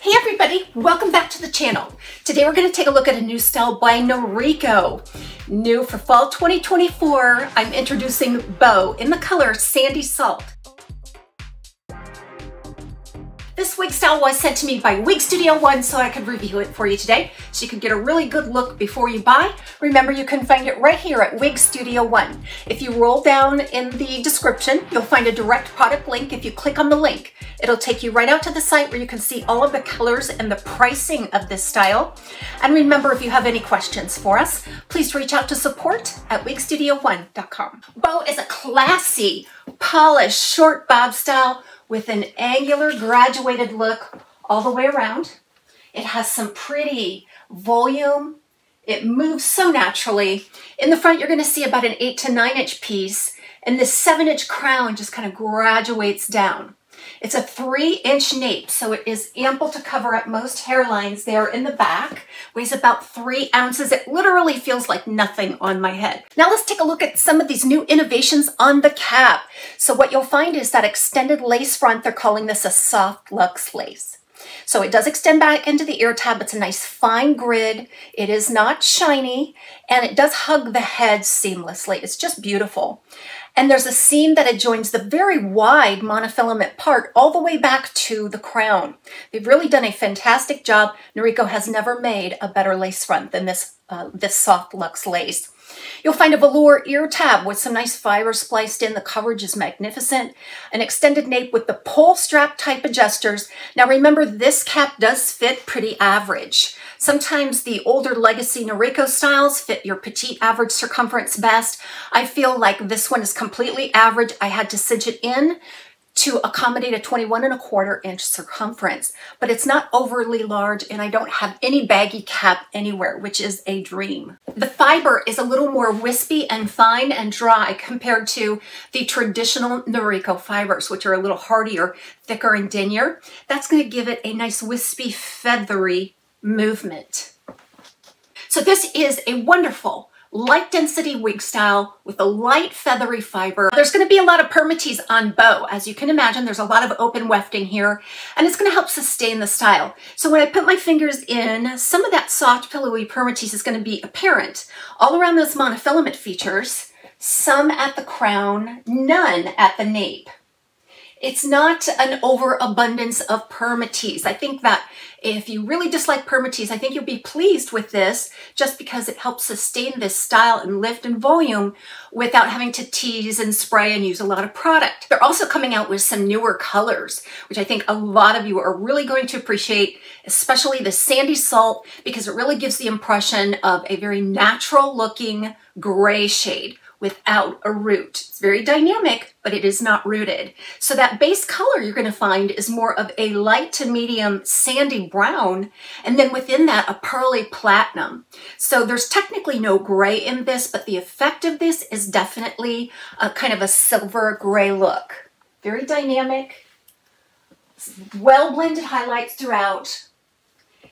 Hey everybody, welcome back to the channel. Today we're going to take a look at a new style by Noriko. New for fall 2024, I'm introducing BEAU in the color Sandy Salt. This wig style was sent to me by Wig Studio One so I could review it for you today, so you could get a really good look before you buy. Remember, you can find it right here at Wig Studio One. If you roll down in the description, you'll find a direct product link. If you click on the link, it'll take you right out to the site where you can see all of the colors and the pricing of this style. And remember, if you have any questions for us, please reach out to support@wigstudio1.com. BEAU is a classy, polished, short bob style with an angular graduated look all the way around. It has some pretty volume. It moves so naturally. In the front, you're going to see about an 8 to 9 inch piece, and this 7-inch crown just kind of graduates down. It's a 3-inch nape, so it is ample to cover up most hairlines there in the back. Weighs about 3 ounces. It literally feels like nothing on my head. Now let's take a look at some of these new innovations on the cap. So what you'll find is that extended lace front. They're calling this a soft luxe lace. So it does extend back into the ear tab. It's a nice fine grid. It is not shiny, and it does hug the head seamlessly. It's just beautiful. And there's a seam that adjoins the very wide monofilament part all the way back to the crown. They've really done a fantastic job. Noriko has never made a better lace front than this soft luxe lace. You'll find a velour ear tab with some nice fibers spliced in. The coverage is magnificent. An extended nape with the pull strap type adjusters. Now remember, this cap does fit pretty average. Sometimes the older legacy Noriko styles fit your petite average circumference best. I feel like this one is completely average. I had to cinch it in to accommodate a 21¼ inch circumference, but it's not overly large, and I don't have any baggy cap anywhere, which is a dream. The fiber is a little more wispy and fine and dry compared to the traditional Noriko fibers, which are a little hardier, thicker, and denser. That's going to give it a nice wispy, feathery movement. So this is a wonderful light density wig style with a light feathery fiber. There's going to be a lot of permatease on BEAU. As you can imagine, there's a lot of open wefting here, and it's going to help sustain the style. So when I put my fingers in, some of that soft pillowy permatease is going to be apparent all around those monofilament features, some at the crown, none at the nape. It's not an overabundance of permatease. I think that if you really dislike permatease, I think you'll be pleased with this just because it helps sustain this style and lift and volume without having to tease and spray and use a lot of product. They're also coming out with some newer colors, which I think a lot of you are really going to appreciate, especially the Sandy Salt, because it really gives the impression of a very natural looking gray shade without a root. It's very dynamic, but it is not rooted. So that base color you're going to find is more of a light to medium sandy brown, and then within that a pearly platinum. So there's technically no gray in this, but the effect of this is definitely a kind of a silver gray look. Very dynamic, well blended highlights throughout.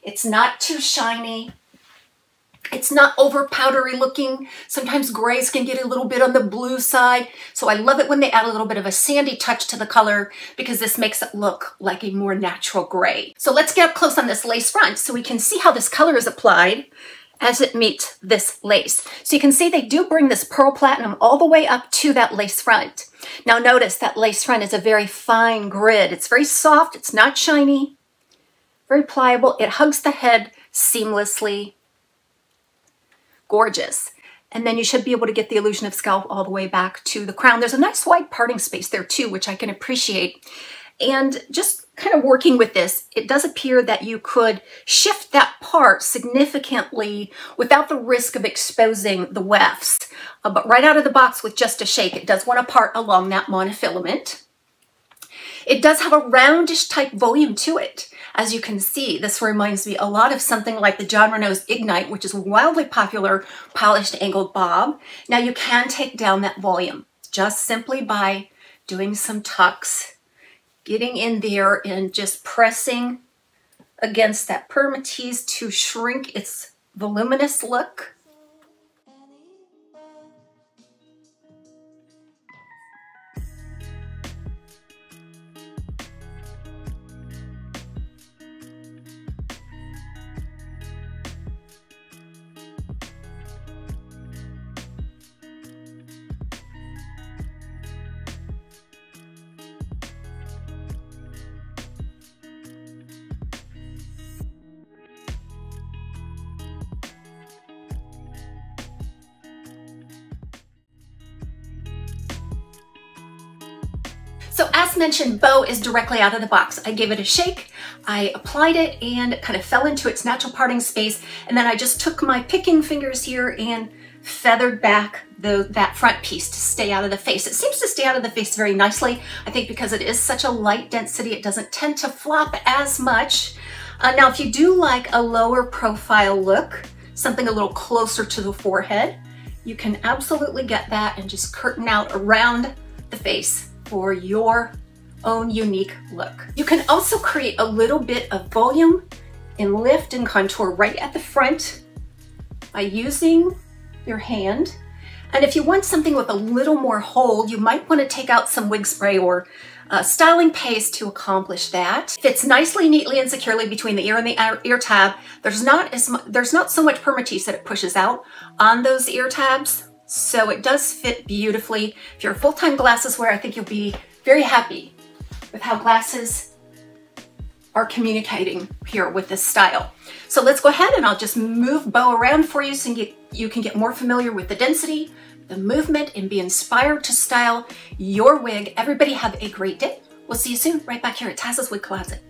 It's not too shiny. It's not over powdery looking. Sometimes grays can get a little bit on the blue side. So I love it when they add a little bit of a sandy touch to the color, because this makes it look like a more natural gray. So let's get up close on this lace front so we can see how this color is applied as it meets this lace. So you can see they do bring this pearl platinum all the way up to that lace front. Now notice that lace front is a very fine grid. It's very soft. It's not shiny. Very pliable. It hugs the head seamlessly. Gorgeous. And then you should be able to get the illusion of scalp all the way back to the crown. There's a nice wide parting space there too, which I can appreciate. And just kind of working with this, it does appear that you could shift that part significantly without the risk of exposing the wefts. But right out of the box with just a shake, it does want to part along that monofilament. It does have a roundish type volume to it. As you can see, this reminds me a lot of something like the Jon Renau's Ignite, which is a wildly popular polished angled bob. Now you can take down that volume just simply by doing some tucks, getting in there and just pressing against that permatease to shrink its voluminous look. So as mentioned, bow is directly out of the box. I gave it a shake, I applied it, and it kind of fell into its natural parting space. And then I just took my picking fingers here and feathered back that front piece to stay out of the face. It seems to stay out of the face very nicely. I think because it is such a light density, it doesn't tend to flop as much. Now, if you do like a lower profile look, something a little closer to the forehead, you can absolutely get that and just curtain out around the face for your own unique look. You can also create a little bit of volume and lift and contour right at the front by using your hand. And if you want something with a little more hold, you might want to take out some wig spray or styling paste to accomplish that. Fits nicely, neatly, and securely between the ear and the ear tab. There's not so much permatease that it pushes out on those ear tabs, so it does fit beautifully. If you're a full-time glasses wearer, I think you'll be very happy with how glasses are communicating here with this style. So let's go ahead and I'll just move bow around for you so you can get more familiar with the density, the movement, and be inspired to style your wig. Everybody have a great day. We'll see you soon right back here at TAZSWIG Closet.